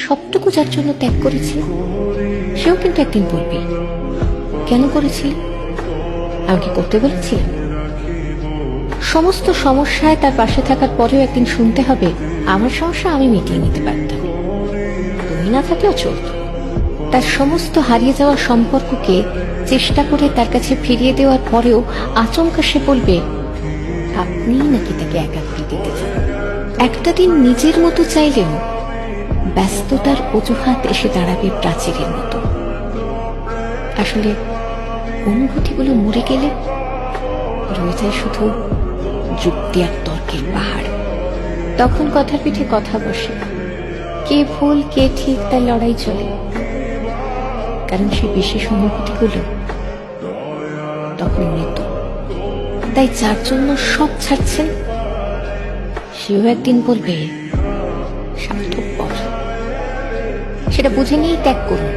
সবটুকু যার জন্য ত্যাগ করেছিল সেও কিন্তু একদিন বলবে, কেন করেছিল? আমি কি করতে বলেছিলাম? সমস্ত সমস্যায় তার পাশে থাকার পরেও একদিন শুনতে হবে, আমার সমস্যা আমি মিটিয়ে নিতে পারতাম, তুমি না থাকলেও চলত। তার সমস্ত হারিয়ে যাওয়া সম্পর্ককে চেষ্টা করে তার কাছে ফিরিয়ে দেওয়ার পরেও আচমকা সে বলবে, আপনি নাকি তাকে একা করে দিতে চান। একটা দিন নিজের মতো চাইলেও ব্যস্ততার অজুহাত এসে দাঁড়াবে প্রাচীরের মতো। আসলে অনুভূতিগুলো মরে গেলে রয়ে যায় শুধু যুক্তি আর তর্কের পাহাড়। তখন কথার পিঠে কথা বসে, কে ভুল কে ঠিক তার লড়াই চলে। কারণ সেই বিশেষ অনুভূতিগুলো তখন মৃত। তাই যার জন্য সব ছাড়ছেন সেও একদিন বলবে, স্বার্থপর। সেটা বুঝে নিয়েই ত্যাগ করুন।